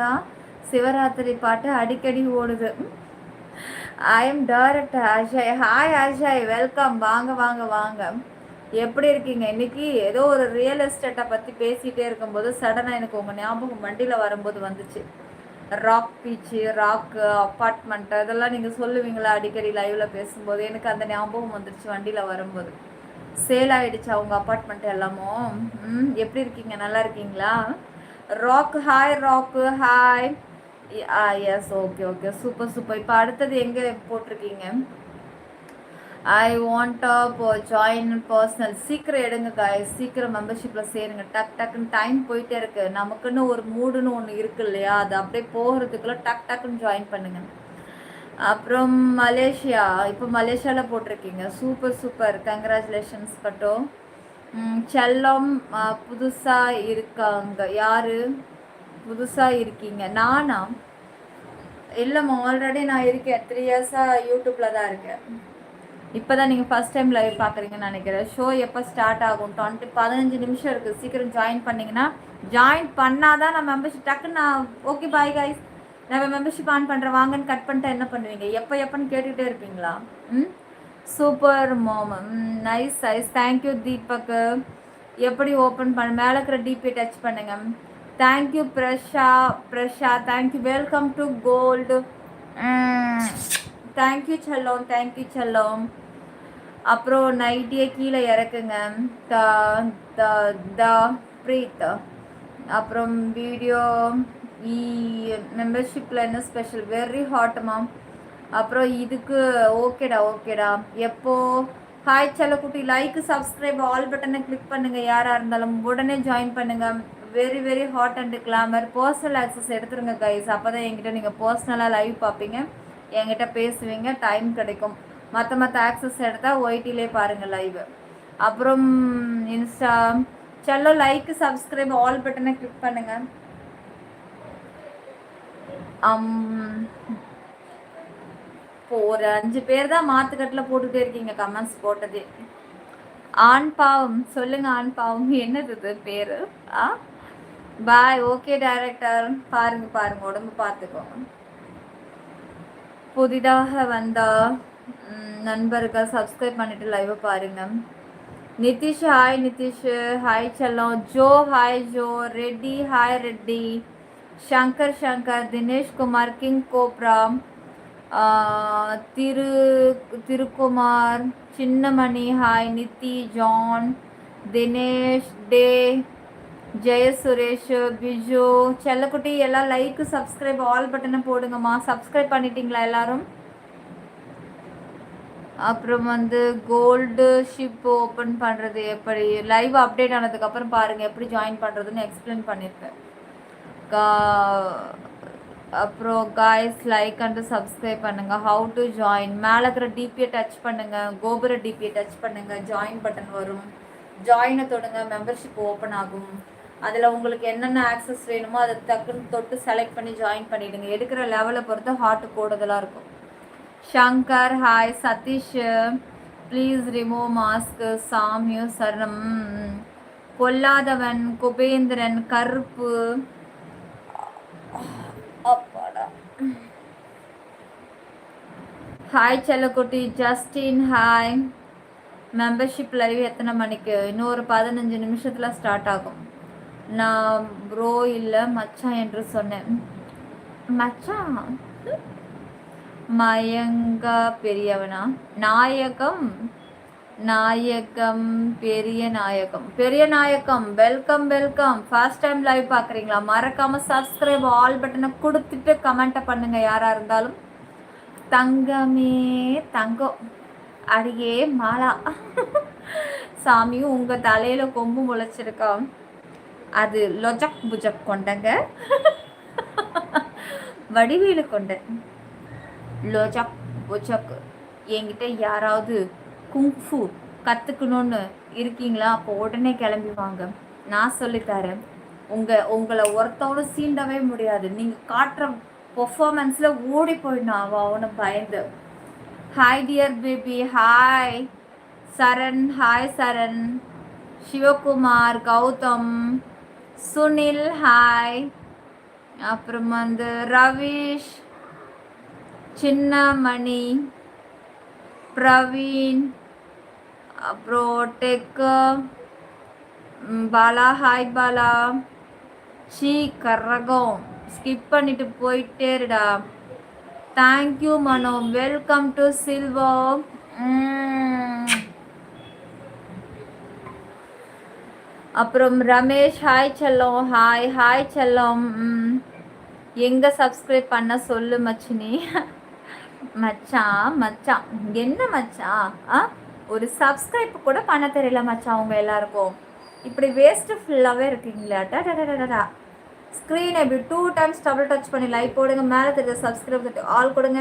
தான் சிவராத்திரி பாட்டு அடிக்கடி ஓடுது. I am director Ajay. Hi Ajay, welcome. வாங்க வாங்க வாங்க. எப்படி இருக்கீங்க? இன்னைக்கு ஏதோ ஒரு ரியல் எஸ்டேட்டை பற்றி பேசிகிட்டே இருக்கும்போது சடனாக எனக்கு உங்கள் ஞாபகம் வண்டியில் வரும்போது வந்துச்சு. ராக் பீச்சு, ராக்கு, அப்பார்ட்மெண்ட் அதெல்லாம் நீங்கள் சொல்லுவீங்களா அடிக்கடி லைவில் பேசும்போது? எனக்கு அந்த ஞாபகம் வந்துருச்சு வண்டியில் வரும்போது. சேல் ஆகிடுச்சு அவங்க அப்பார்ட்மெண்ட் எல்லாமோ. எப்படி இருக்கீங்க? நல்லா இருக்கீங்களா? Rock hi. Rock hi. Yes, okay okay, super super. இப்போ அடுத்தது எங்கே போட்டிருக்கீங்க? I want join personal. சீக்கிரம் எடுங்க காய்ஸ், சீக்கிரம் மெம்பர்ஷிப்பில் சேருங்க. டக் டக்குன்னு டைம் போயிட்டே இருக்கு. நமக்குன்னு ஒரு மூடுன்னு ஒன்று இருக்கு இல்லையா, அது அப்படியே போகிறதுக்குள்ள டக் டக்குன்னு ஜாயின் பண்ணுங்க. அப்புறம் மலேசியா, இப்போ மலேசியாவில் போட்டிருக்கீங்க. சூப்பர் சூப்பர், கங்க்ராச்சுலேஷன்ஸ் பட்டோ. செல்லம் புதுசாக இருக்காங்க. யார் புதுசாக இருக்கீங்க? நானா? இல்லைம்மா, ஆல்ரெடி நான் இருக்கேன். 3 இயர்ஸாக யூடியூப்பில் தான் இருக்கேன். இப்போ தான் நீங்கள் ஃபஸ்ட் டைம் லைவ் பார்க்குறீங்கன்னு நினைக்கிறேன். ஷோ எப்போ ஸ்டார்ட் ஆகும்? 15 நிமிஷம் இருக்குது. சீக்கிரம் ஜாயின் பண்ணிங்கன்னா, ஜாயின் பண்ணால் தான் நான் மெம்பர்ஷிப் டக்குன்னு நான் ஓகே பாய் கைஸ் நான் மெம்பர்ஷிப் ஆன் பண்ணுறேன் வாங்கன்னு கட் பண்ணிட்டா என்ன பண்ணுவீங்க? எப்போன்னு கேட்டுக்கிட்டே இருப்பீங்களா? Super mom. Nice nice, thank you தீபக்கு. எப்படி ஓப்பன் பண்ண? மேலே இருக்கிற டிபி டச் பண்ணுங்க. Thank you Prasha, thank you. Welcome to gold. Thank you செல்லம், தேங்க்யூ செல்லம். அப்புறம் நைட்டியே கீழே இறக்குங்க. த பிரீத். அப்புறம் வீடியோ மெம்பர்ஷிப்பில் என்ன ஸ்பெஷல்? வெரி ஹாட்மா. அப்புறம் இதுக்கு ஓகேடா. எப்போ? ஹாய் செல்லக்குட்டி. லைக், சப்ஸ்கிரைப், ஆல் பட்டனை கிளிக் பண்ணுங்கள். யாராக இருந்தாலும் உடனே ஜாயின் பண்ணுங்கள். Very very hot and glamour. Personal access எடுத்துருங்க கைஸ். அப்போ தான் என்கிட்ட நீங்கள் பர்சனலாக லைவ் பார்ப்பீங்க, என்கிட்ட பேசுவீங்க, டைம் கிடைக்கும். மற்ற ஆக்சஸ் எடுத்தால் ஒய்டிலே பாருங்கள் லைவ். அப்புறம் Insta Cello, like, subscribe, all பட்டனை கிளிக் பண்ணுங்கள். இப்போ ஒரு 5 பேர் தான் மாத்துக்கட்டில் போட்டுகிட்டே இருக்கீங்க கமெண்ட்ஸ் போட்டதே. ஆண் பாவம் சொல்லுங்க. ஆண் பாவம் என்னது பேரு? பாய். ஓகே டைரக்டர், பாருங்க உடம்பு பார்த்துக்கோங்க. புதிதாக வந்தா நண்பர்கள் சப்ஸ்கிரைப் பண்ணிட்டு லைவ் பாருங்க. நிதிஷ் ஹாய். நிதிஷ் ஹாய் செல்லம். Joe hi Joe. Reddy hi Reddy. Shankar, Dinesh Kumar, king cobra, Thirukumar, Chinnamani hi. Nithi, John, Dinesh டே, ஜெய சுரேஷ், பிஜு, செல்லக்குட்டி எல்லாம் லைக், சப்ஸ்கிரைப், ஆல் பட்டனை போடுங்கம்மா. சப்ஸ்கிரைப் பண்ணிட்டீங்களா எல்லாரும்? அப்புறம் கோல்டு ஷிப் ஓப்பன் பண்ணுறது எப்படி? லைவ் அப்டேட் ஆனதுக்கப்புறம் பாருங்கள் எப்படி ஜாயின் பண்ணுறதுன்னு எக்ஸ்பிளைன் பண்ணியிருக்கேன். அப்புறம் காய்ஸ் லைக் அண்ட் சப்ஸ்கிரைப் பண்ணுங்கள். How to join? மேலே இருக்கிற டிபியை டச் பண்ணுங்கள், கோபுர டிபியை டச் பண்ணுங்கள், ஜாயின் பட்டன் வரும். ஜாயினை தொடுங்க, மெம்பர்ஷிப் ஓப்பன் ஆகும். அதில் உங்களுக்கு என்னென்ன ஆக்சஸ் வேணுமோ அதை டக்குன்னு தொட்டு செலக்ட் பண்ணி ஜாயின் பண்ணிவிடுங்க. எடுக்கிற லெவலை பொறுத்து ஹார்ட் கூடுதலாக இருக்கும். Shankar hi. Sathish please remove mask. சாமியோ சரணம். பொல்லாதவன், குபேந்திரன், கருப்பு. அப்பாடா. ஹாய் செல்லக்குட்டி. Justin hi. மெம்பர்ஷிப் லைவ் எத்தனை மணிக்கு? இன்னும் ஒரு 15 நிமிஷத்தில் ஸ்டார்ட் ஆகும். நான் ப்ரோ இல்லை மச்சான் என்று சொன்னேன். மச்சான் மயங்கா பெரியவனா? நாயகம் பெரிய நாயகம் வெல்கம். ஃபர்ஸ்ட் டைம் லைவ் பார்க்குறீங்களா? மறக்காம சப்ஸ்கிரைப், ஆல் பட்டனை கொடுத்துட்டு கமெண்ட்டை பண்ணுங்க யாராக இருந்தாலும். தங்கமே தங்கம், அடியே மாலா. சாமியும் உங்கள் தலையில் கொம்பு முளைச்சிருக்கா? அது லொஜக் புஜக் கொண்டங்க. வடிவேலு கொண்ட லோஜக் புஜக். என்கிட்ட யாராவது குங்ஃபு கற்றுக்கணுன்னு இருக்கீங்களா? அப்போ உடனே கிளம்பி வாங்க, நான் சொல்லித்தரேன். உங்களை ஒருத்தவனை சீண்டவே முடியாது. நீங்கள் காட்டுற பெர்ஃபார்மன்ஸில் ஓடி போயிடணும் அவனை பயந்து. Hi dear baby. Hi Charan. Hi Charan. Sivakumar, Gautham, Sunil hi. அப்புறம் வந்து ரவீஷ், சின்னமணி, பிரவீன், அப்புறம் டெக்கு, பாலா, ஹாய் பாலா, ஷீ கரகம் ஸ்கிப் பண்ணிட்டு போயிட்டே இருடா. Thank you Mano, welcome to Silva. அப்புறம் ரமேஷ், ஹாய் செல்லம், ஹாய் ஹாய் செல்லம். எங்கே சப்ஸ்கிரைப் பண்ண சொல்லு மச்சினி. மச்சான் மச்சான் என்ன மச்சான், ஒரு சப்ஸ்கிரைப் கூட பண்ண தெரியல மச்சான் அவங்க எல்லாருக்கும். இப்படி வேஸ்ட்டு ஃபுல்லாகவே இருக்கீங்களா? டா ஸ்க்ரீனை இப்படி 2 டைம்ஸ் டபுள் டச் பண்ணி லைக் போடுங்க. மேலே தெரியுது சப்ஸ்கிரைப் ஆல் கொடுங்க.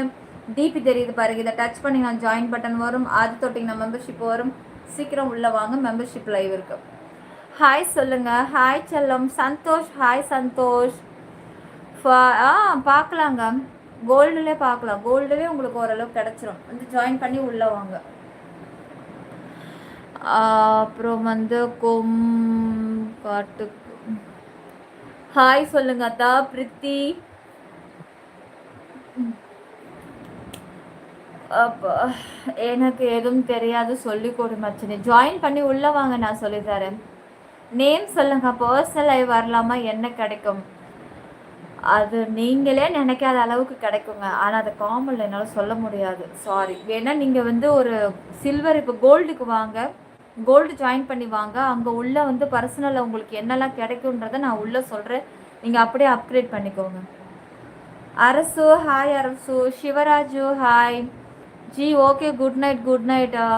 டிபி தெரியுது பாருங்க, இதை டச் பண்ணிங்கன்னா ஜாயின் பட்டன் வரும். அது தொட்டிங்கன்னா மெம்பர்ஷிப் வரும். சீக்கிரம் உள்ளே வாங்க, மெம்பர்ஷிப் லைவ் இருக்கு. ஹாய் சொல்லுங்க. ஹாய் செல்லம். சந்தோஷ், ஹாய் சந்தோஷ். பார்க்கலாங்க, கோல்டுலே பார்க்கலாம். கோல்டுலே உங்களுக்கு ஓரளவு கிடச்சிரும். வந்து ஜாயின் பண்ணி உள்ளே வாங்க. அப்புறம் வந்து காட்டுக்கு ஹாய் சொல்லுங்க அத்தா. பிரித்தி, அப்போ எனக்கு எதுவும் தெரியாது, சொல்லி கொடு மச்சினி. ஜாயின் பண்ணி உள்ளே வாங்க, நான் சொல்லித்தரேன். நேம் சொல்லுங்க. பர்சனல் லைவ் வரலாமா? என்ன கிடைக்கும்? அது நீங்களே நினைக்காத அளவுக்கு கிடைக்குங்க. ஆனால் அது காமனில் என்னால் சொல்ல முடியாது, சாரி. ஏன்னா நீங்கள் வந்து ஒரு சில்வர், இப்போ கோல்டுக்கு வாங்க, கோல்டு ஜாயின் பண்ணி வாங்க. அங்கே உள்ளே வந்து பர்சனலில் உங்களுக்கு என்னெல்லாம் கிடைக்குன்றதை நான் உள்ளே சொல்கிறேன். நீங்கள் அப்படியே அப்கிரேட் பண்ணிக்கோங்க. அரசு, ஹாய் அரசு. Sivaraju, hi G. Okay, good night good நைட்டா.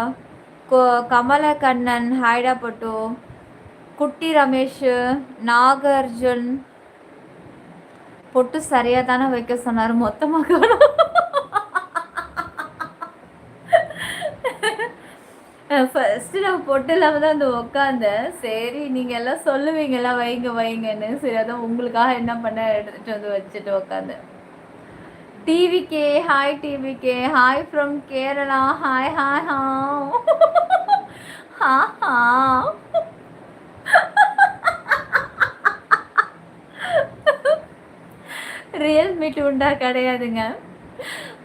கமலக்கண்ணன், ஹாய்டா பட்டு. குட்டி ரமேஷ், நாகார்ஜுன். பொட்டு சரியாக தானே வைக்க சொன்னார், மொத்தமாக ஃபர்ஸ்ட்டு நான் பொட்டு இல்லாமல் தான் வந்து உட்காந்தேன். சரி நீங்கள் எல்லாம் சொல்லுவீங்களா வைங்க வைங்கன்னு. சரி அதான் உங்களுக்காக என்ன பண்ண எடுத்துகிட்டு வந்து வச்சுட்டு உட்காந்தேன். TVK, hi TVK. Hi from Kerala. Hi hi ha ha. Realme டூண்டா கிடையாதுங்க.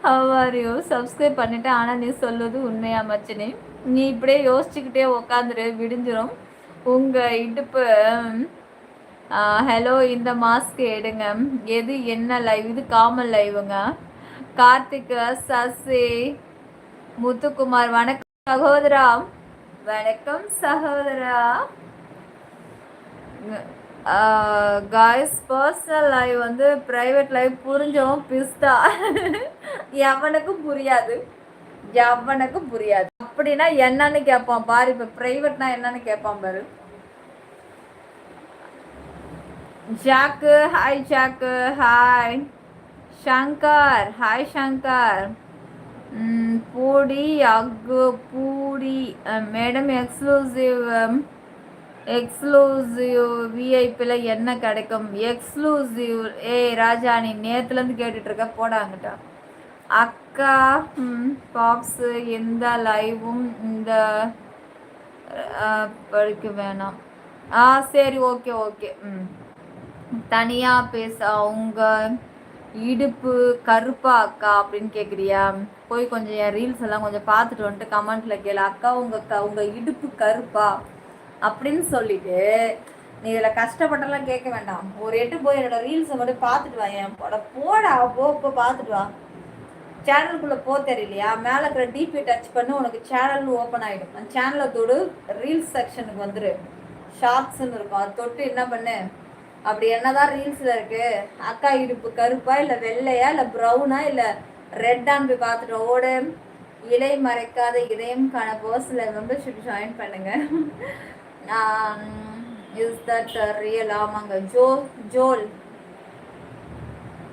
ஹவாரியோ சப்ஸ்கிரைப் பண்ணிட்டேன். ஆனால் நீ சொல்லுவது உண்மையா மச்சினி? நீ இப்படியே யோசிச்சுக்கிட்டே உக்காந்துரு, விடிஞ்சிரும் உங்கள் இடுப்பு. ஹலோ, இந்த மாஸ்க் எடுங்க. எது என்ன லைவ்? இது காமல் லைவுங்க. கார்த்திக், சசி, முத்துக்குமார், வணக்கம் சகோதரா. வணக்கம் சகோதரா. காய்ஸ், பர்சனல் லைவ் வந்து ப்ரைவேட் லைவ் புரிஞ்சோம் பிஸ்தா. எவனுக்கும் புரியாது, எவனுக்கும் புரியாது. அப்படின்னா என்னன்னு கேட்பான் பாரு. இப்போ ப்ரைவேட்னா என்னன்னு கேட்பான் பாரு. Jack, hi Jack. Hi Shankar, hi Shankar. பூடி அக்கு பூடி மேடம். எக்ஸ்க்ளூசிவ் விஐபியில் என்ன கிடைக்கும்? எக்ஸ்க்ளூசிவ். ராஜா, நீ நேற்றுலேருந்து கேட்டுட்ருக்க, போடாங்கிட்ட. அக்கா, பாப்ஸு, எந்த லைவும் இந்த படிக்க வேணாம். சரி, ஓகே ஓகே. தனியாக பேச. அவங்க இடுப்பு கருப்பா அக்கா அப்படின்னு கேட்குறியா? போய் கொஞ்சம் என் ரீல்ஸ் எல்லாம் கொஞ்சம் பார்த்துட்டு வந்துட்டு கமெண்ட்டில் கேளு. அக்கா உங்கள் இடுப்பு கருப்பா அப்படின்னு சொல்லிட்டு நீ இதில் கஷ்டப்பட்டெல்லாம் கேட்க வேண்டாம். ஒரு எட்டு போய் என்னோட ரீல்ஸை மட்டும் பார்த்துட்டு வா. என் போடா போ பார்த்துட்டு வா. சேனலுக்குள்ளே தெரியலையா? மேலே இருக்கிற டிபி டச் பண்ணி உனக்கு சேனல் ஓப்பன் ஆகிடும். அந்த சேனலை தொடு, ரீல்ஸ் செக்ஷனுக்கு வந்துடு. ஷார்ட்ஸ்ன்னு இருக்கும், அது தொட்டு என்ன பண்ணு. அப்படி என்னதான் ரீல்ஸில் இருக்குது, அக்கா இடுப்பு கருப்பா இல்லை வெள்ளையா இல்லை ப்ரௌனா இல்லை ரெட்டான்னு போய் பார்த்துட்டு ஓடு. இலை மறைக்காத இதயம் காண பர்சனல் மெம்பர்ஷிப் ஜாயின் பண்ணுங்க. Is that real? ஆமாங்க. ஜோல்,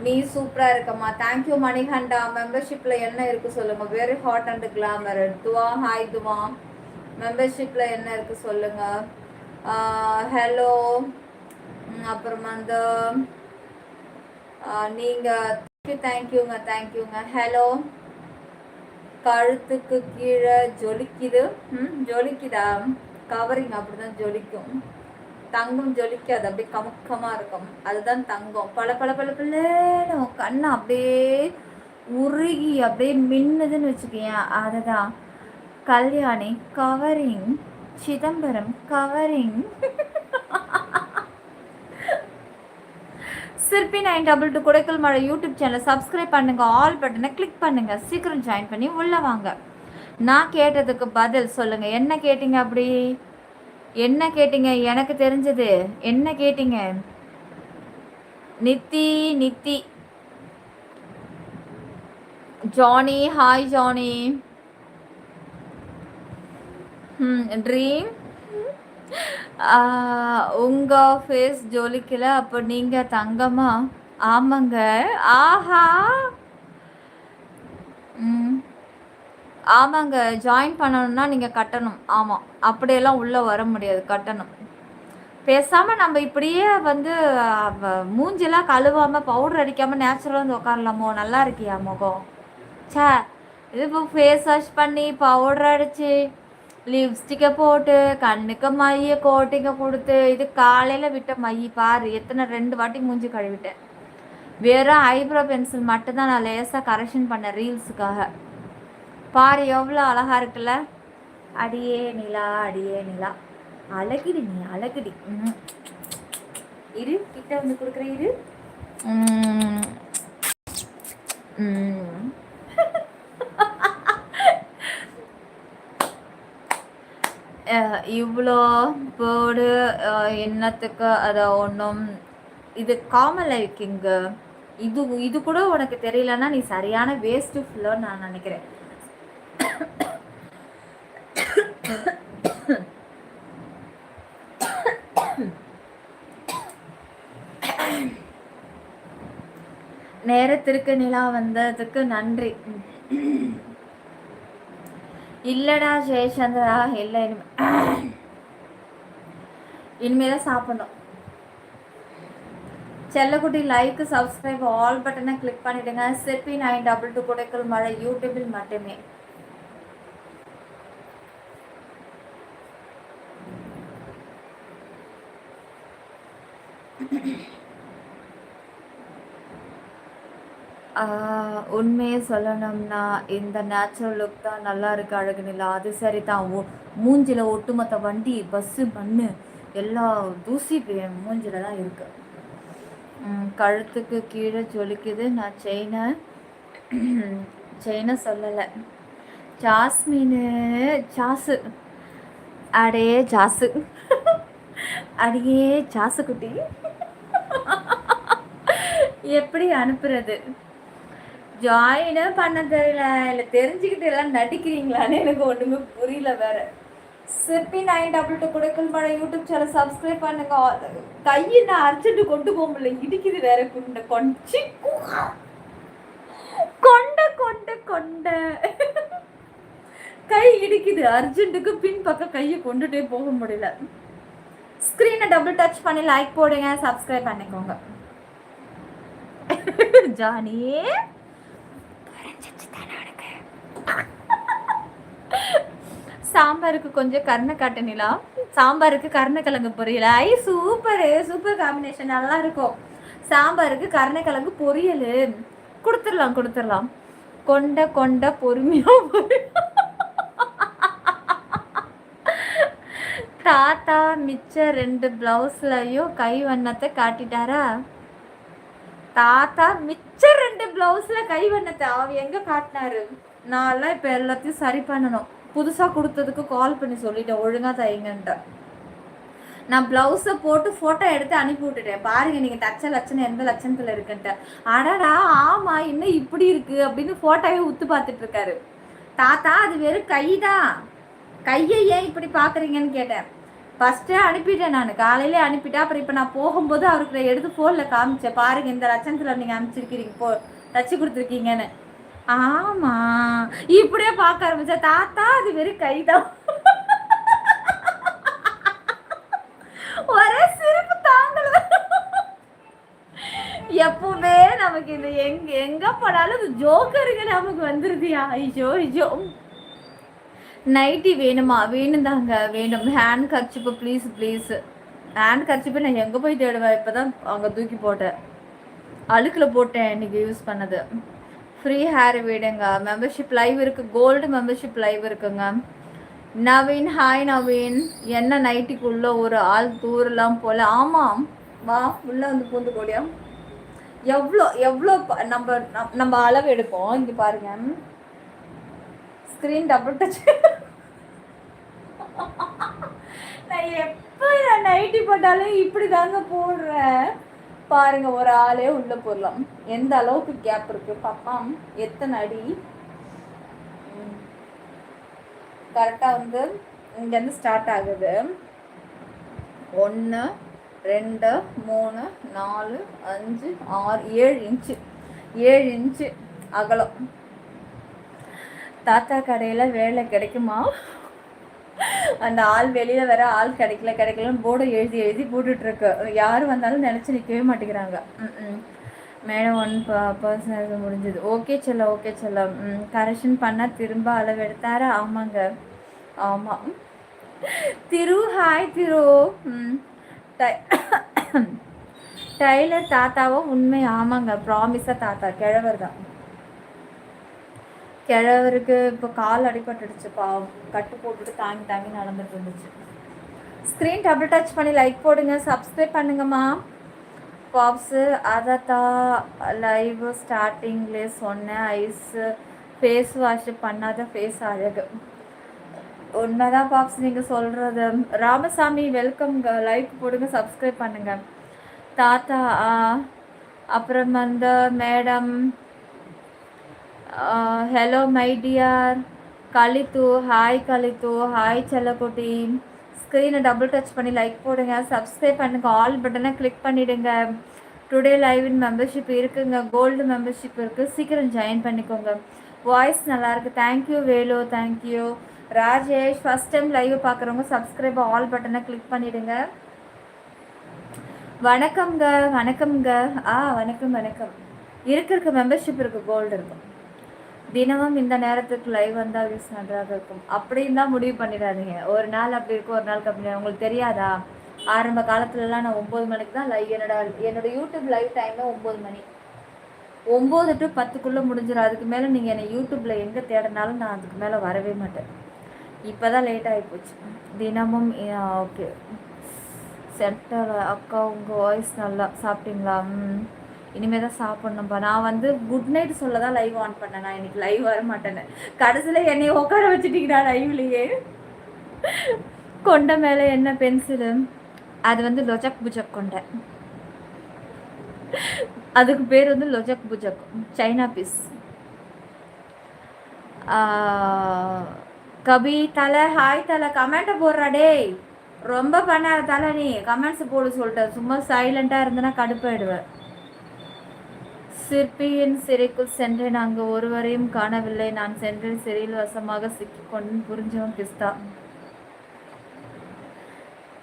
நீ சூப்பராக இருக்கம்மா. தேங்க்யூ மணிகண்டா. மெம்பர்ஷிப்பில் என்ன இருக்குது சொல்லுங்கள். Very hot and glamour. துவா, ஹாய் துவா. மெம்பர்ஷிப்பில் என்ன இருக்குது சொல்லுங்கள். ஹலோ. அப்புறம் வந்து நீங்கள் தேங்க்யூங்க. ஹலோ. கழுத்துக்கு கீழே ஜொலிக்குது. ஜொலிக்குதா? கவரிங் அப்படி தான் ஜொலிக்கும். தங்கம் ஜொலிக்காது, அப்படியே கமக்கமா இருக்கும். அதுதான் தங்கம். பல பல பல பிள்ளைன்னு கண்ணு அப்படியே உருகி அப்படியே மின்னுதுன்னு வச்சுக்கேன். அதுதான் கல்யாணி கவரிங், சிதம்பரம் கவரிங். சிற்பி 922 குடைக்கல் மழை யூடியூப் சேனல் சப்ஸ்கிரைப் பண்ணுங்க, ஆல் பட்டனை கிளிக் பண்ணுங்க, சீக்கிரம் ஜாயின் பண்ணி உள்ள வாங்க. நான் கேட்டதுக்கு பதில் சொல்லுங்க. என்ன கேட்டீங்க? அப்படி என்ன கேட்டீங்க? எனக்கு தெரிஞ்சது என்ன கேட்டீங்க? Nithi Nithi Johnny, hi Johnny. Dream உங்க ஃபேஸ் ஜொலிக்கல, அப்போ நீங்க தங்கமா? ஆமாங்க. ஆஹா. ஆமாங்க, ஜாயின் பண்ணணும்னா நீங்கள் கட்டணும். ஆமாம், அப்படியெல்லாம் உள்ளே வர முடியாது, கட்டணும். பேசாமல் நம்ம இப்படியே வந்து மூஞ்செல்லாம் கழுவாமல் பவுடர் அடிக்காமல் நேச்சுரலாக வந்து உட்காரலாமோ? நல்லா இருக்கியா முகம்? சே, இது இப்போ ஃபேஸ் வாஷ் பண்ணி பவுடர் அடித்து லிப்ஸ்டிக்கை போட்டு கண்ணுக்கு மைய கோட்டிங்க கொடுத்து, இது காலையில் விட்ட மை பாரு எத்தனை 2 வாட்டி மூஞ்சி கழுவிட்டேன். வெறும் ஐப்ரோ பென்சில் மட்டும்தான் நான் லேசாக கரெக்ஷன் பண்ணேன் ரீல்ஸுக்காக. பாரு எவ்வளோ அழகா இருக்குல்ல. அடியே நிலா, அடியே நிலா, அழகிடி நீ அழகிடி. இரு, கிட்ட வந்து கொடுக்குற இரு. இவ்வளோ போடு என்னத்துக்கு? அதை ஒன்றும் இது காமன் லைக்கிங்க. இது கூட உனக்கு தெரியலன்னா நீ சரியான வேஸ்ட் ஃபுல்லோன்னு நான் நினைக்கிறேன். நேரத்திற்கு நிலா வந்ததுக்கு நன்றி. இல்லடா ஜெயச்சந்திரா, இல்லை, இனிமேதான் சாப்பிடணும். செல்லக்குட்டி லைக், சப்ஸ்கிரைப், ஆல் பட்டனை கிளிக் பண்ணிடுங்க. சிற்பி 922 குடைக்கல் மழை யூடியூபில் மட்டுமே. உண்மையை சொல்லணும்னா இந்த நேச்சுரல் லுக் தான் நல்லா இருக்கு அழகு நிலா. அது சரி தான். மூஞ்சில் ஒட்டுமொத்த வண்டி பஸ்ஸு மண்ணு எல்லா தூசி மூஞ்சில தான் இருக்கு. கழுத்துக்கு கீழே ஜொலிக்குது. நான் செயினை சொல்லலை. ஜாஸ்மின்னு ஜாசு, அடே ஜாசு, அடியே ஜாசு குட்டி, எப்படி அனுப்புறது? ஜாயின் பண்ண தெரியல, இல்லை தெரிஞ்சுக்கிட்டு எல்லாம் நடிக்கிறீங்களான்னு எனக்கு ஒன்றுமே புரியல. வேற சிற்பி 922 குடைக்கல் மழை யூடியூப் சேனல் சப்ஸ்கிரைப் பண்ணுங்க. கையை நான் அர்ஜென்ட்டு கொண்டு போக முடியல, இடிக்குது வேற. கொண்ட கை இடிக்குது. அர்ஜென்ட்டுக்கு பின் பக்கம் கையை கொண்டுட்டே போக முடியல. ஸ்க்ரீனை டபுள் டச் பண்ணி லைக் போடுங்க, சப்ஸ்கிரைப் பண்ணிக்கோங்க. ஜானியே சாம்பாருக்கு கொஞ்சம் கருணை காட்டு நிலா. சாம்பாருக்கு கருணைக்கிழங்கு பொரியல். ஐ சூப்பரு, சூப்பர் காம்பினேஷன், நல்லா இருக்கும். சாம்பாருக்கு கருணைக்கிழங்கு பொரியல் கொடுத்துடலாம். கொண்ட பொறுமையா. தாத்தா மிச்ச 2 பிளவுஸ்லயும் கை வண்ணத்தை காட்டிட்டாரா? தாத்தா மிச்ச 2 பிளவுஸ்ல கை வண்ணத்தை அவ எங்க காட்டினாரு? நான்லாம் இப்ப எல்லாத்தையும் சரி பண்ணணும். புதுசா கொடுத்ததுக்கு கால் பண்ணி சொல்லிட்டேன் ஒழுங்கா தைங்கன்ட்டு. நான் பிளவுஸை போட்டு போட்டோ எடுத்து அனுப்பி விட்டுட்டேன். பாருங்க நீங்க தச்ச லட்சணம் எந்த லட்சணத்துல இருக்குன்ட்டு. அடடா ஆமா, இன்னும் இப்படி இருக்கு அப்படின்னு போட்டோவே உத்து பார்த்துட்டு இருக்காரு. தாத்தா அது வெறும் கைதான், கையை ஏன் இப்படி பாக்குறீங்கன்னு கேட்டேன். ஃபர்ஸ்டே அனுப்பிட்டேன், நான் காலையிலே அனுப்பிட்டேன். அப்புறம் இப்போ நான் போகும்போது அவருக்கு எடுத்து ஃபோனில் காமிச்சேன். பாருங்க இந்த லட்சணத்தில் நீங்கள் அனுப்பிச்சிருக்கிறீங்க, தச்சு கொடுத்துருக்கீங்கன்னு. ஆமாம், இப்படியே பார்க்க ஆரம்பிச்சா. தாத்தா அது வெறும் கைதான். ஒரே சிரிப்பு தாங்கல. எப்பவுமே நமக்கு இந்த எங்க போனாலும் ஜோக்கருங்க நமக்கு வந்துருதியா. ஐயோ நைட்டி வேணுமா? வேணும் தாங்க, வேணும். Hand kerchief please. ஹேண்ட் கர்ச்சிப்பை நான் எங்கே போய் தேடுவேன்? இப்போ தான் அங்கே தூக்கி போட்டேன், அழுக்கில் போட்டேன் இன்னைக்கு யூஸ் பண்ணது. ஃப்ரீ ஹேர் வீடுங்க, மெம்பர்ஷிப் லைவ் இருக்குது, கோல்டு மெம்பர்ஷிப் லைவ் இருக்குங்க. நவீன், ஹாய் நவீன். என்ன நைட்டுக்குள்ளே ஒரு ஆள் தூரலாம் போல்? ஆமாம், வா உள்ளே வந்து பூந்து போடியா. எவ்வளோ எவ்வளோ நம்ம நம்ம அளவு எடுப்போம். இங்கே பாருங்க, ஸ்க்ரீன் டபுள் டச். நான் எப்போ நான் நைட்டி போட்டாலும் இப்படி தாங்க போடுறேன். பாருங்க, ஒரு ஆளே உள்ள போடலாம். எந்த அளவுக்கு கேப் இருக்கு பாப்பாம், எத்தனை அடி. கரெக்டாக வந்து இங்கேருந்து ஸ்டார்ட் ஆகுது. 1 2 3 4 5 6 7 இன்ச்சு, 7 இன்ச்சு அகலம். தாத்தா கடையில் வேலை கிடைக்குமா? அந்த ஆள் வெளியில் வேற ஆள் கிடைக்கலன்னு போர்டை எழுதி எழுதி போட்டுட்ருக்கு. யார் வந்தாலும் நினச்சி நிற்கவே மாட்டேங்கிறாங்க. மேடம் 1 பர்சனல் முடிஞ்சது. ஓகே செல்லம், ஓகே செல்லம். கரெக்ஷன் பண்ணால் திரும்ப அளவு எடுத்தாரா? ஆமாங்க, ஆமாம். திரு, ஹாய் திரு. டைலர் தாத்தாவும் உண்மை? ஆமாங்க, ப்ராமிஸாக தாத்தா கிழவர் தான். கிழவருக்கு இப்போ கால் அடிபட்டுடுச்சுப்பா, கட்டு போட்டுட்டு தாங்கி தாங்கி நடந்துட்டு இருந்துச்சு. ஸ்க்ரீன் டபுள் டச் பண்ணி லைக் போடுங்க, சப்ஸ்கிரைப் பண்ணுங்கம்மா. பாப்ஸு அதத்தா லைவ் ஸ்டார்டிங்லேயே சொன்னேன், ஐஸு ஃபேஸ் வாஷ் பண்ணாத ஃபேஸ் அழகு. உண்மைதான் பாப்ஸ் நீங்கள் சொல்கிறது. ராமசாமி வெல்கம்ங்க, லைக் போடுங்க, சப்ஸ்கிரைப் பண்ணுங்க. தாத்தா அப்புறம் வந்து மேடம் ஹலோ மை டியர் கலித்து, ஹாய் கலித்து, ஹாய் செல்லக்குட்டி. ஸ்க்ரீனை டபுள் டச் பண்ணி லைக் போடுங்க, சப்ஸ்கிரைப் பண்ணுங்க, ஆல் பட்டனை கிளிக் பண்ணிவிடுங்க. டுடே லைவின் மெம்பர்ஷிப் இருக்குங்க, கோல்டு மெம்பர்ஷிப் இருக்குது, சீக்கிரம் ஜாயின் பண்ணிக்கோங்க. வாய்ஸ் நல்லாயிருக்கு, thank you Velu, thank you Rajesh. First time live பார்க்குறவங்க சப்ஸ்கிரைப் ஆல் பட்டனை கிளிக் பண்ணிவிடுங்க. வணக்கம்ங்க, வணக்கம்ங்க. வணக்கம் வணக்கம். இருக்கு மெம்பர்ஷிப் இருக்குது, கோல்டு இருக்கும். தினமும் இந்த நேரத்துக்கு லைவ் வந்தால் வியூஸ் நன்றாக இருக்கும் அப்படின்னு தான் முடிவு பண்ணிடாதீங்க. ஒரு நாள் அப்படி இருக்கும், ஒரு நாள் அப்படி. உங்களுக்கு தெரியாதா? ஆரம்ப காலத்துலலாம் நான் 9 மணிக்கு தான் லைவ், என்னோட யூடியூப் லைவ் டைமே 9 மணி, 9 to 10க்குள்ளே முடிஞ்சிடும். அதுக்கு மேலே நீங்கள் என்னை யூடியூப்பில் எங்கே தேடினாலும் நான் அதுக்கு மேலே வரவே மாட்டேன். இப்போ தான் லேட் ஆகிப்போச்சு. தினமும் ஓகே சென்டர் அக்கா, உங்கள் வாய்ஸ் நல்லா. சாப்பிட்டீங்களா? இனிமேல் தான் சாப்பிட்ணும்ப்பா. நான் வந்து குட் நைட் சொல்ல தான் லைவ் ஆன் பண்ணேன். நான் இன்னைக்கு லைவ் வர மாட்டேன்னு கடைசியில் என்னை உட்கார வச்சுட்டீங்கடா லைவ்லேயே. கொண்டை மேலே என்ன பென்சிலு? அது வந்து லொஜக் புஜக் கொண்டை, அதுக்கு பேர் வந்து லொஜக் புஜக், சைனா பீஸ். கபி தலை, ஹாய் தலை, கமெண்ட்டை போடுறா டேய். ரொம்ப பண்ணாத தலை, நீ கமெண்ட்ஸ் போட சொல்லிட்டேன். சும்மா சைலண்ட்டாக இருந்தேன்னா கடுப்பாயிடுவேன். சிற்பியின் சிறைக்குள் சென்றேன், அங்கு ஒருவரையும் காணவில்லை. நான் சென்றேன், சிறையில் வசமாக சிக்கிக்கொண்டேன். புரிஞ்சவன் பிஸ்தா,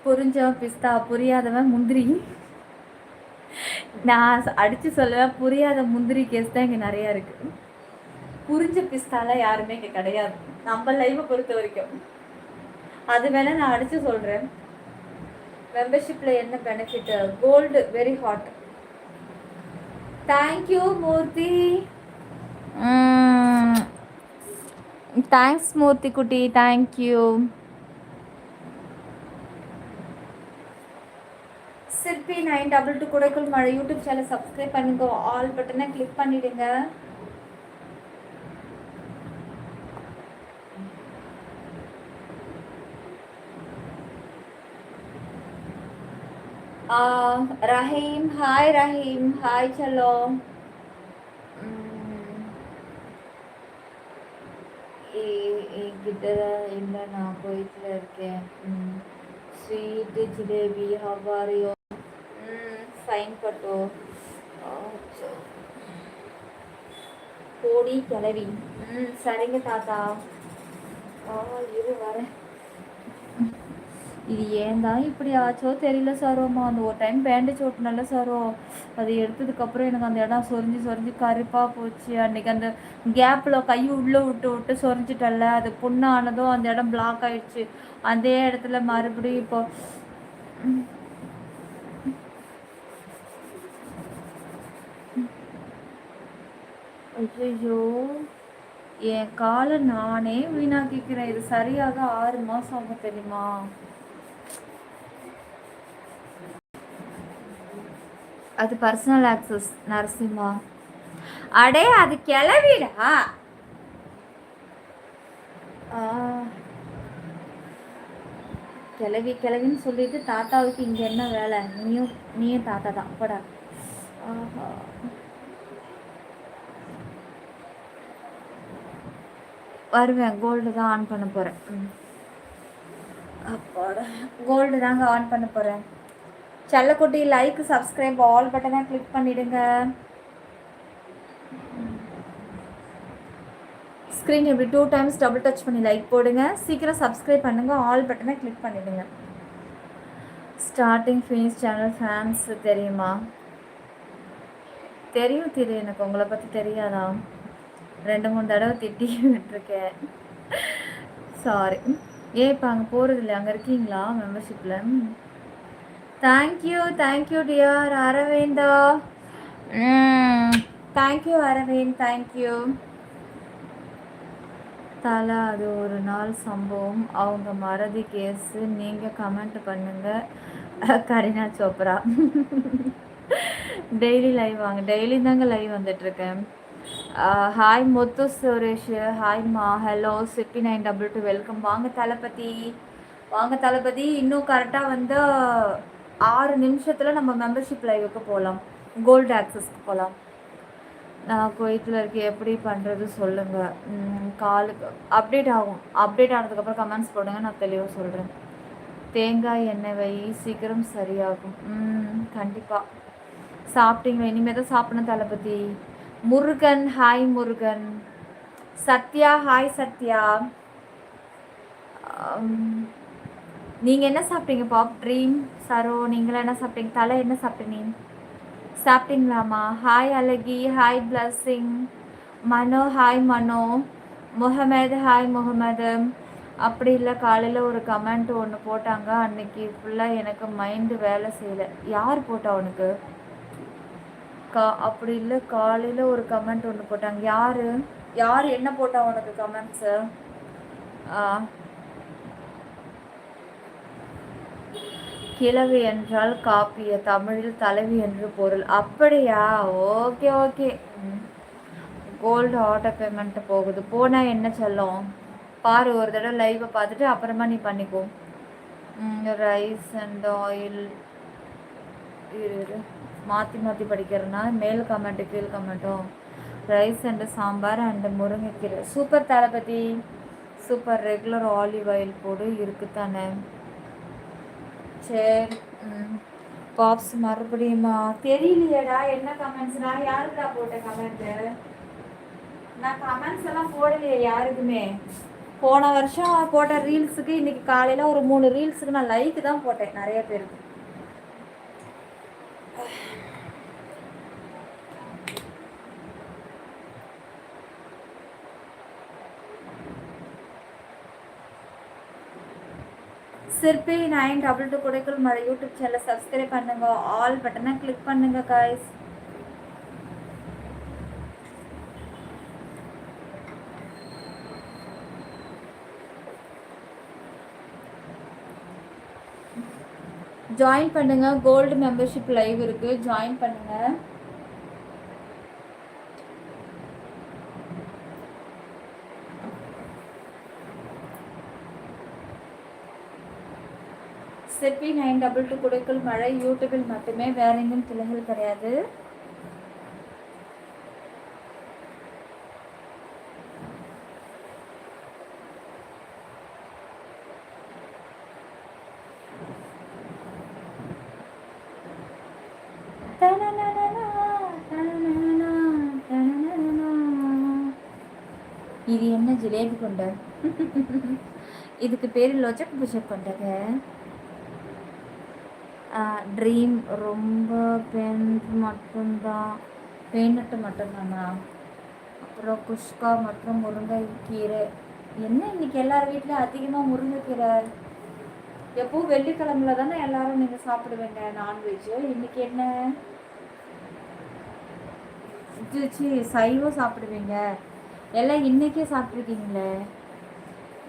புரிஞ்சவன் பிஸ்தா, புரியாதவன் முந்திரி. நான் அடித்து சொல்லுவேன், புரியாத முந்திரி கேஸ் தான் இங்கே நிறையா இருக்குது. புரிஞ்ச பிஸ்தாலாம் யாருமே இங்கே கிடையாது நம்ம லைவை பொறுத்த வரைக்கும். அது வேணா நான் அடித்து சொல்கிறேன். மெம்பர்ஷிப்பில் என்ன benefit? Gold very hot. Thank you Murthy. Thanks Murthy குட்டி, தேங்க்யூ. சிற்பி 922 குடைக்குள் மழை யூடியூப் சேனல் சப்ஸ்கிரைப் பண்ணுங்க, ஆல் பட்டனை கிளிக் பண்ணிடுங்க. ரஹீம், ஹாய் ரஹீம், ஹாய் சலோ. கிட்ட இல்லை, நான் கோயிலில் இருக்கேன். ஸ்வீட்டு ஜிலேபி, ஹவாரியோ. ஃபைன் பட்டோ, கோடி கிளவி. சரிங்க தாத்தா. இரு வரேன். இது ஏன் தான் இப்படி ஆச்சோ தெரியல சாரோம்மா. அந்த ஒரு டைம் பேண்டேஜ் ஓட்டினால சாரோ, அது எடுத்ததுக்கப்புறம் எனக்கு அந்த இடம் சொரிஞ்சு கருப்பாக போச்சு. அன்றைக்கி அந்த கேப்பில் கை உள்ளே விட்டு சொரிஞ்சிட்டல, அது புண்ணானதும் அந்த இடம் பிளாக் ஆகிடுச்சு. அதே இடத்துல மறுபடியும் இப்போ ஐயோ, என் காலை நானே வீணாக்கிக்கிறேன். இது சரியாக 6 மாசம் ஆகும் தெரியுமா? அது பர்சனல் ஆக்சஸ் நரசிம்மா. அடே அது கிளவிடா. கிளவி கிளவின்னு சொல்லிட்டு தாத்தாவுக்கு இங்கே என்ன வேலை? நீயும் தாத்தா தான் போடா. ஆஹா, வருவேன். கோல்டு தான் ஆன் பண்ண போகிறேன். அப்பாடா, கோல்டு தாங்க ஆன் பண்ண போகிறேன். செல்லக்குட்டி லைக் சப்ஸ்கிரைப் ஆல் பட்டனை கிளிக் பண்ணிடுங்க. ஸ்க்ரீன் இப்படி 2 டைம்ஸ் டபுள் டச் பண்ணி லைக் போடுங்க. சீக்கிரம் சப்ஸ்கிரைப் பண்ணுங்க, ஆல் பட்டனை கிளிக் பண்ணிடுங்க. ஸ்டார்டிங் ஃபினிஷ் சேனல் ஃபேன்ஸ் தெரியுமா? தெரியும் எனக்கு உங்களை பற்றி தெரியாதா? 2-3 தடவை திட்டி விட்டுருக்கேன். சாரி. ஏன் இப்போ அங்கே போகிறது இல்லை? அங்கே இருக்கீங்களா மெம்பர்ஷிப்பில்? தேங்க்யூ டியர் அரவிந்தா. Thank you Aravind, thank you. தலை அது ஒரு நாள் சம்பவம். அவங்க மறதி கேஸு. நீங்கள் கமெண்ட் பண்ணுங்க. கரீனா சோப்ரா. டெய்லி லைவ் வாங்க. டெய்லி தாங்க லைவ் வந்துட்டுருக்கேன். ஹாய் முத்து சுரேஷ். ஹாய்மா. ஹலோ சிப்பி 922 வெல்கம். வாங்க தளபதி, வாங்க தளபதி. இன்னும் கரெக்டாக வந்து 6 நிமிஷத்தில் நம்ம மெம்பர்ஷிப் லைவுக்கு போகலாம். கோல்டு ஆக்சஸ்க்கு போகலாம். நான் குவைத்தில் இருக்க. எப்படி பண்ணுறது சொல்லுங்கள். காலுக்கு அப்டேட் ஆகும். அப்டேட் ஆனதுக்கப்புறம் கமெண்ட்ஸ் போடுங்க, நான் தெளிவாக சொல்கிறேன். தேங்காய் எண்ணெய் வை, சீக்கிரம் சரியாகும். கண்டிப்பாக. சாப்பிட்டீங்களா? இனிமேல் தான் சாப்பிடணும் தளபதி. முருகன், ஹாய் முருகன். சத்யா, ஹாய் சத்யா. நீங்கள் என்ன சாப்பிட்டீங்க? பாப் ட்ரீம் சரோ, நீங்களாம் என்ன சாப்பிட்டீங்க? தலை என்ன சாப்பிட்டீங்க? சாப்பிட்டீங்களாம்மா? ஹாய் அழகி, ஹாய் பிளஸ்ஸிங். மனோ, ஹாய் மனோ. முகமது, ஹாய் முகமது. அப்படி இல்லை, காலையில் ஒரு கமெண்ட் ஒன்று போட்டாங்க, அன்னைக்கு ஃபுல்லாக எனக்கு மைண்டு வேலை செய்யலை. யார் போட்டா உனக்கு? அப்படி இல்லை, காலையில் ஒரு கமெண்ட் ஒன்று போட்டாங்க. யார் என்ன போட்டா உனக்கு கமெண்ட்ஸு? கிழவி என்றால் காப்பிய, தமிழில் தலைவி என்று பொருள். அப்படியா? ஓகே. கோல்டு ஆட்டோ பேமெண்ட் போகுது. போனால் என்ன சொல்லும் பாரு, ஒரு தடவை லைவை பார்த்துட்டு அப்புறமா நீ பண்ணிக்கோ. ரைஸ் அண்ட் ஆயில் மாற்றி படிக்கிறதுனா மேல் கமெண்ட்டு கீழ் கமெண்ட்டும். ரைஸ் அண்டு சாம்பார் அண்டு முருங்கைக்கீரை. சூப்பர் தளபதி, சூப்பர். ரெகுலர் ஆலிவ் ஆயில் போடு இருக்குத்தானே? சரி. பாப்ஸ் மறுபடியுமா? தெரியலையேடா என்ன கமெண்ட்ஸ்னா. யாருக்கா போட்ட கமெண்ட்டு? நான் கமெண்ட்ஸ் எல்லாம் போடலையே யாருக்குமே. போன வருஷம் போட்ட ரீல்ஸுக்கு இன்னைக்கு காலையில் ஒரு 3 ரீல்ஸுக்கு நான் லைக் தான் போட்டேன் நிறைய பேருக்கு. சிற்பி 922 குடைக்குள் மழை யூடியூப் சேனலை சப்ஸ்கிரைப் பண்ணுங்க, ஆல் பட்டனை கிளிக் பண்ணுங்க காய்ஸ். ஜாயின் பண்ணுங்க. கோல்டு மெம்பர்ஷிப் லைவ் இருக்கு, ஜாயின் பண்ணுங்க. சிற்பி 922 குடைக்குள் மழை யூடியூபில் மட்டுமே, வேற எங்கும் திலகல் கிடையாது. இது என்ன ஜிலேபி கொண்ட? இதுக்கு பேர் லொஜக் புஷக் கொண்டங்க. ட்ரீம் ரொம்ப பெயிண்ட் மட்டும்தானா? அப்புறம் குஷ்கா மற்றும் முருங்கைக்கீரை. என்ன இன்னைக்கு எல்லார் வீட்லையும் அதிகமாக முருங்கைக்கீரை? எப்பவும் வெள்ளிக்கிழமையில தானே எல்லாரும் நீங்கள் சாப்பிடுவீங்க நான்வெஜ். இன்னைக்கு என்ன? வச்சு சைவம் சாப்பிடுவீங்க, எல்லாம் இன்னைக்கே சாப்பிட்ருக்கீங்களே.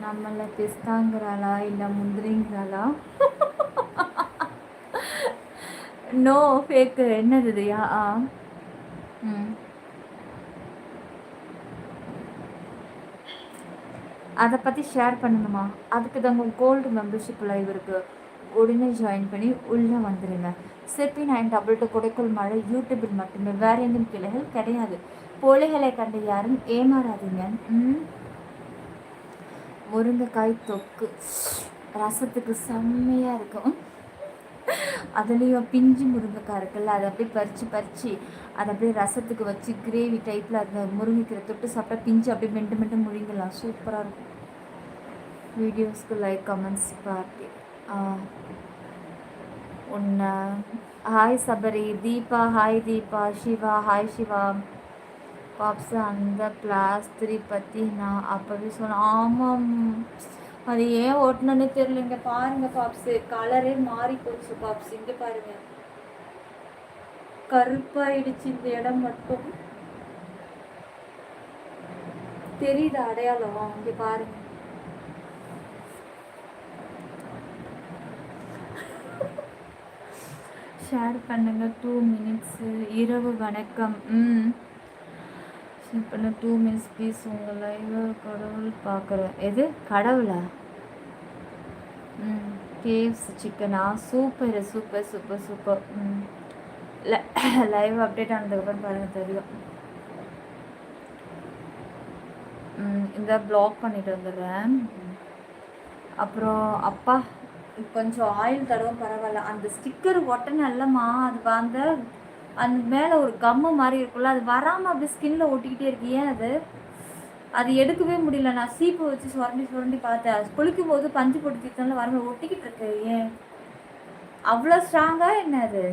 நம்மள பிஸ்தாங்கிறாளா இல்லை முந்திரிங்கிறாளா? No fake. என்னது இது? ம் அதை பற்றி ஷேர் பண்ணுங்கம்மா. அதுக்கு தாங்க கோல்டு மெம்பர்ஷிப் லைவ் இருக்குது, உடனே ஜாயின் பண்ணி உள்ளே வந்துடுங்க. சிற்பி 922 கொடைக்குள் மழை யூடியூபில் மட்டுமே, வேறு எங்கும் கிளைகள் கிடையாது. பொலிகளை கண்டு யாரும் ஏமாறாதீங்க. முருங்கைக்காய் தொக்கு ரசத்துக்கு செம்மையாக இருக்கும். அதுலேயும் பிஞ்சு முருங்கைக்காய் இருக்குல்ல, அதை அப்படியே பறித்து அதை அப்படியே ரசத்துக்கு வச்சு கிரேவி டைப்பில் அந்த முருங்கைக்கீரை தொட்டு சாப்பிட்டா பிஞ்சு அப்படியே மெண்டு மெண்டு முழுங்கலாம். சூப்பராக இருக்கும். வீடியோஸ்க்கு லைக் கமெண்ட்ஸ் பார்ட்டி. உன்னை hi Sabari. Deepa hi Deepa. Shiva hi Shiva. பாப்ஸு அந்த பிளாஸ்திரி பற்றி நான் அப்போவே சொன்னேன். ஆமாம், அது ஏன் ஓட்டணுன்னு தெரியலங்க. பாருங்க பாப்ஸு, கலரே மாறி போச்சு பாப்ஸ். இங்கே பாருங்க, கருப்பாயிடுச்சு இந்த இடம் மட்டும். தெரியுது அடையாளம்? இங்கே பாருங்க. ஷேர் பண்ணுங்க. 2 மினிட்ஸு. இரவு வணக்கம். ஷேர் பண்ண 2 மினிட்ஸ் ப்ளீஸ். உங்கள் லைவ் கடவுள் பார்க்குறேன். எது கடவுளா? கேவ்ஸ் சிக்கனா? Super super super super. Live update ஆனதுக்கப்புறம் பாருங்கள் தெரியும். இந்த ப்ளாக் பண்ணிட்டு வந்துடுறேன். அப்புறம் அப்பா கொஞ்சம் ஆயில் தடவை பரவாயில்ல. அந்த ஸ்டிக்கர் ஒட்டணும் இல்லைம்மா, அது அந்த மேலே ஒரு கம்மு மாதிரி இருக்குல்ல, அது வராமல் அப்படி ஸ்கின்ல ஒட்டிக்கிட்டே இருக்கு. ஏன் அது எடுக்கவே முடியல. நான் சீப்பு வச்சு சுரண்டி பார்த்தேன். குளிக்கும் போது பஞ்சு போட்டு தீர்த்தனால வரமே ஒட்டிக்கிட்டு இருக்கு. ஏன் அவ்வளோ ஸ்ட்ராங்காக என்ன அது?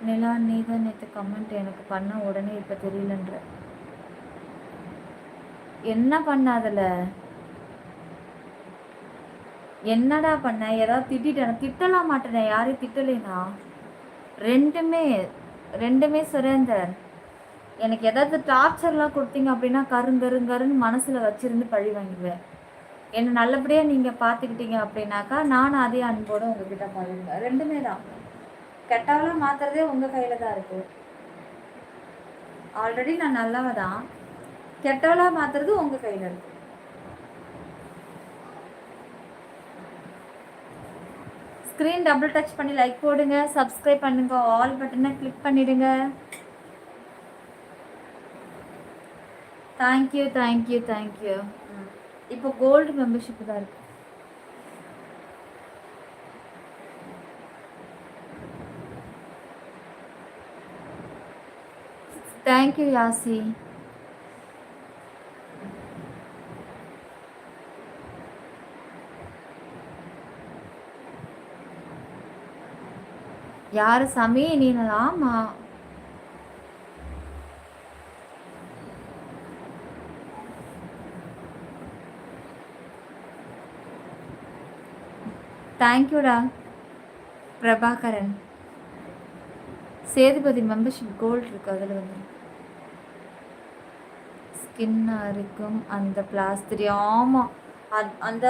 நிலா நீ தான் நேற்று கமெண்ட் எனக்கு பண்ண உடனே இப்போ தெரியலன்ற. என்ன பண்ண அதில்? என்னடா பண்ண? ஏதாவது திட்டேன்? திட்டலாம் மாட்டேனே, யாரையும் திட்டலைனா. ரெண்டுமே சுரேந்தர். எனக்கு ஏதாவது டார்ச்சர்லாம் கொடுத்தீங்க அப்படின்னா கருன்னு மனசில் வச்சுருந்து பழி வாங்கிடுவேன். என்னை நல்லபடியாக நீங்கள் பார்த்துக்கிட்டீங்க அப்படின்னாக்கா நானும் அதே அன்போடு உங்ககிட்ட பழகுவேன். ரெண்டுமே தான். கெட்டவெல்லாம் மாற்றுறதே உங்கள் கையில் தான் இருக்குது. ஆல்ரெடி நான் நல்லவ தான், கெட்டவளாக மாற்றுறது உங்கள் கையில் இருக்குது. ஸ்க்ரீன் டபுள் டச் பண்ணி லைக் போடுங்க, சப்ஸ்கிரைப் பண்ணுங்க, ஆல் பட்டனை கிளிக் பண்ணிடுங்க. Thank you thank you thank you. இப்போ கோல்டு மெம்பர்ஷிப் தான் இருக்கு. தேங்க்யூ யாசி. யாரு சாமி நீனா? ஆமா, தேங்க்யூடா பிரபாகரன். சேதுபதி மெம்பர்ஷிப் கோல்டு இருக்கு, அதில் வந்து ஸ்கின்னாக இருக்கும் அந்த பிளாஸ்திரி. ஆமாம், அந்த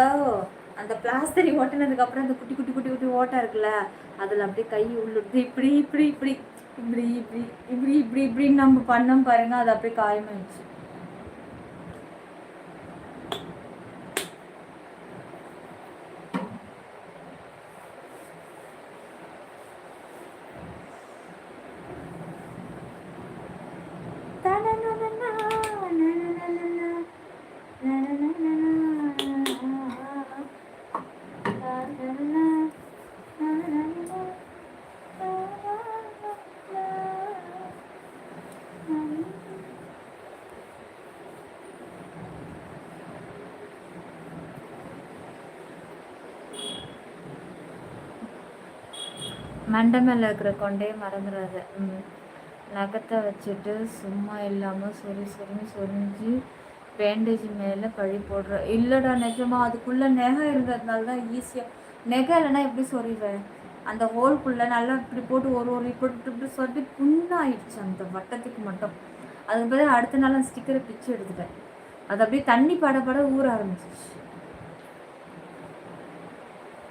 அந்த பிளாஸ்திரி ஓட்டினதுக்கப்புறம் அந்த குட்டி குட்டி குட்டி குட்டி ஓட்டை இருக்குல்ல, அதில் அப்படியே கை உள்ளுட்டு இப்படி இப்படி இப்படி இப்படி இப்படி இப்படி இப்படி இப்படின்னு நம்ம பண்ணோம் பாருங்க, அது அப்படியே காயமாயிடுச்சு. மண்டை மேலே இருக்கிற கொண்டே மறந்துடாது. நகத்தை வச்சுட்டு சும்மா இல்லாமல் சொரிஞ்சு பேண்டேஜ் மேலே பழி போடுற. இல்லைடா நிஜமா, அதுக்குள்ளே நெகை இருந்ததுனால தான் ஈஸியாக. நெகை இல்லைன்னா எப்படி சொறிவேன்? அந்த ஹோல்குள்ளே நல்லா இப்படி போட்டு ஒரு இப்படி சொல்லி புண்ணாயிடுச்சு அந்த வட்டத்துக்கு மட்டும். அதுக்கு பிறகு அடுத்த நாள் அந்த ஸ்டிக்கரை பிச்சு எடுத்துட்டேன். அது அப்படியே தண்ணி பட ஊற ஆரம்பிச்சிச்சு.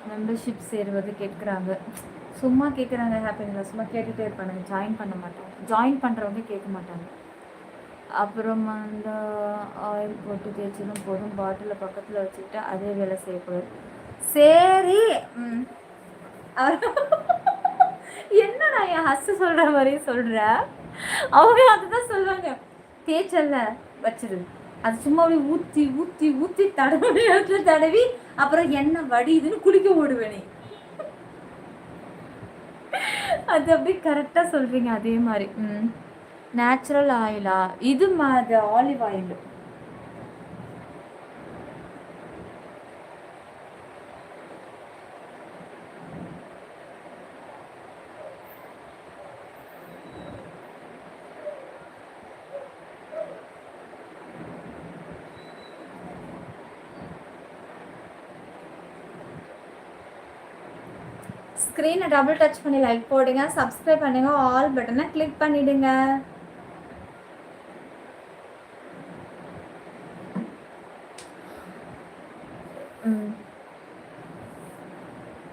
மெம்பர்ஷிப் சேருவது கேட்குறாங்க, சும்மா கேட்குறாங்க. ஹாப்பிங்களா சும்மா கேட்டுகிட்டே இருப்பாங்க, ஜாயின் பண்ண மாட்டாங்க. ஜாயின் பண்ணுறவங்க கேட்க மாட்டாங்க. அப்புறம் அந்த ஆயில் போட்டு தேய்ச்சதும் போதும், பாட்டிலில் பக்கத்தில் வச்சுக்கிட்டு அதே வேலை செய்யக்கூடாது. சரி. என்ன நான் என் ஹஸ்ட் சொல்கிற மாதிரியே சொல்கிறேன். அவங்க அதுதான் சொல்லுவாங்க, தேய்ச்சல்ல வச்சிரு, அது சும்மா அப்படியே ஊற்றி ஊற்றி ஊற்றி தடவி தடவி அப்புறம் எண்ணெய் வடியுதுன்னு குளிக்க ஓடுவேனே. அது அப்படி கரெக்டாக சொல்கிறீங்க. அதே மாதிரி நேச்சுரல் ஆயிலா? இது மாதிரி ஆலிவ் ஆயில். ஸ்க்ரீனை டபுள் டச் பண்ணி லைக் போடுங்க, சப்ஸ்கிரைப் பண்ணுங்க, ஆல் பட்டனை கிளிக் பண்ணிடுங்க.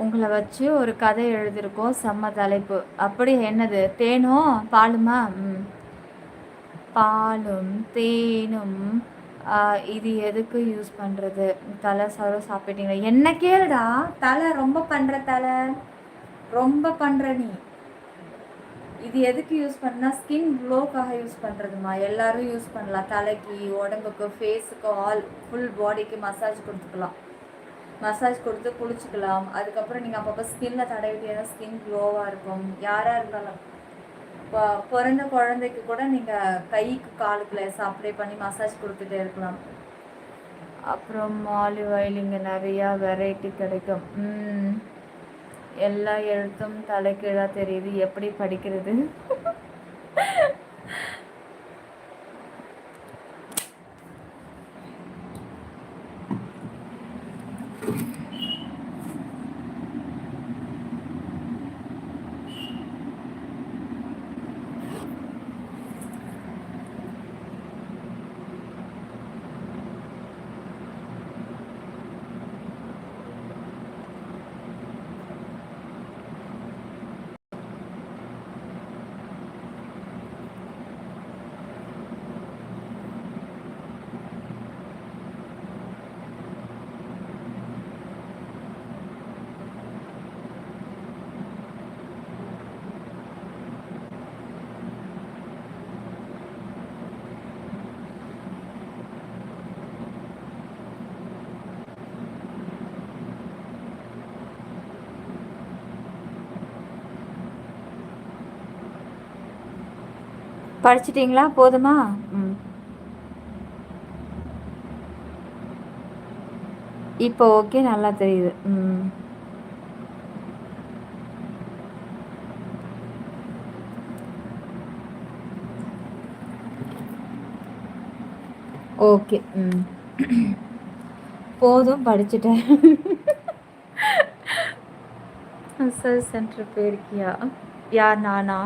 உங்களை வச்சு ஒரு கதை எழுதியிருக்கோம், செம்ம தலைப்பு. அப்படி என்னது? தேனும் பாலுமா? பாலும் தேனும் இது எதுக்கு யூஸ் பண்ணுறது? தலை சரம் சாப்பிட்டீங்களா? என்ன கேளுடா, தலை ரொம்ப பண்ணுற, தலை ரொம்ப பண்ணுற நீ. இது எதுக்கு யூஸ் பண்ணா? ஸ்கின் க்ளோக்காக யூஸ் பண்ணுறதுமா. எல்லாரும் யூஸ் பண்ணலாம். தலைக்கு, உடம்புக்கு, ஃபேஸுக்கு, ஆல் ஃபுல் பாடிக்கு மசாஜ் கொடுத்துக்கலாம். மசாஜ் கொடுத்து குளிச்சுக்கலாம். அதுக்கப்புறம் நீங்கள் அப்பப்போ ஸ்கின்னில் தடவிட்டீங்கன்னா ஸ்கின் க்ளோவாக இருக்கும். யாராக இருந்தாலும் இப்போ பிறந்த குழந்தைக்கு கூட நீங்கள் கைக்கு காலுக்கு லேசாக அப்ளை பண்ணி மசாஜ் கொடுத்துட்டே இருக்கலாம். அப்புறம் ஆலிவ் ஆயில் இங்கே நிறையா வெரைட்டி கிடைக்கும். எல்லா எழுத்தும் தலைக்கீழாக தெரியுது, எப்படி படிக்கிறது? படிச்சிட்டிங்களா? போதுமா? இப்போ ஓகே, நல்லா தெரியுது. ஓகே. போதும், படிச்சுட்டேன். ரிசர்ச் சென்டர் போயிருக்கியா? யார்? நானா?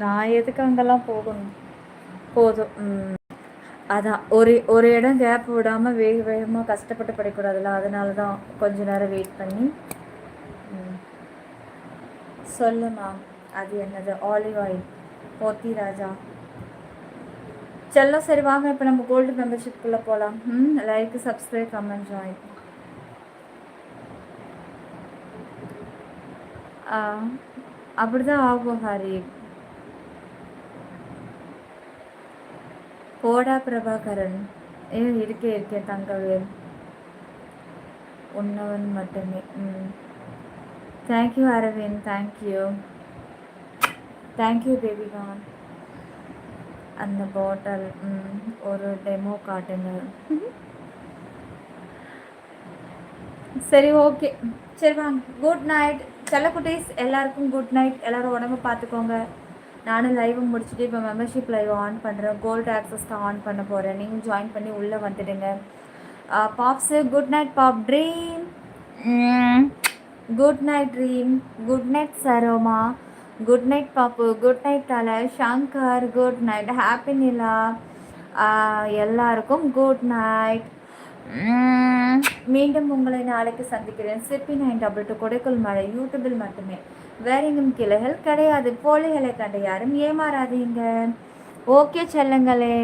நான் எதுக்கு அங்கெல்லாம் போகணும்? போதும். அதான் ஒரு இடம் கேப் விடாமல் வேகமாக கஷ்டப்பட்டு படிக்கூடாதுல்ல, அதனால தான் கொஞ்ச நேரம் வெயிட் பண்ணி. சொல்லுமா, அது என்னது? Olive oil. போத்தி ராஜா செல்லம். சரி வாங்க, இப்போ நம்ம கோல்டு மெம்பர்ஷிப்குள்ளே போகலாம். Like, subscribe, comment, join. அப்படிதான் ஆகும் ஹரி. போடா பிரபாகரன். இருக்கே தங்கவேல். உன்னவன் மட்டுமே. தேங்க்யூ அரவிந்த், தேங்க்யூ தேவிகான். அந்த பாட்டில் ஒரு டெமோ காட்டுங்க. சரி ஓகே, சரி வாங்க. குட் நைட் செல்லக்குட்டீஸ், எல்லாருக்கும் குட் நைட். எல்லோரும் உடம்பு பார்த்துக்கோங்க. நானும் லைவ் முடிச்சுட்டு இப்போ மெம்பர்ஷிப் லைவ் ஆன் பண்ணுறேன். கோல்டு ஆக்சஸ் தான் ஆன் பண்ண போகிறேன். நீங்கள் ஜாயின் பண்ணி உள்ளே வந்துடுங்க. பாப்ஸு குட் நைட் பாப் dream. Good night dream, good night சரோமா, குட் நைட் பாப்பு, குட் நைட் தலை, Shankar good night, happy Nila, எல்லாருக்கும் குட் நைட். மீண்டும் உங்களை நாளைக்கு சந்திக்கிறேன். சிப்பி 922 கொடைக்குள் மழை யூடியூபில் மட்டுமே, வேற எங்கும் கிளைகள் கிடையாது. போலிகளை கண்டு யாரும் ஏமாறாதீங்க. ஓகே செல்லங்களே.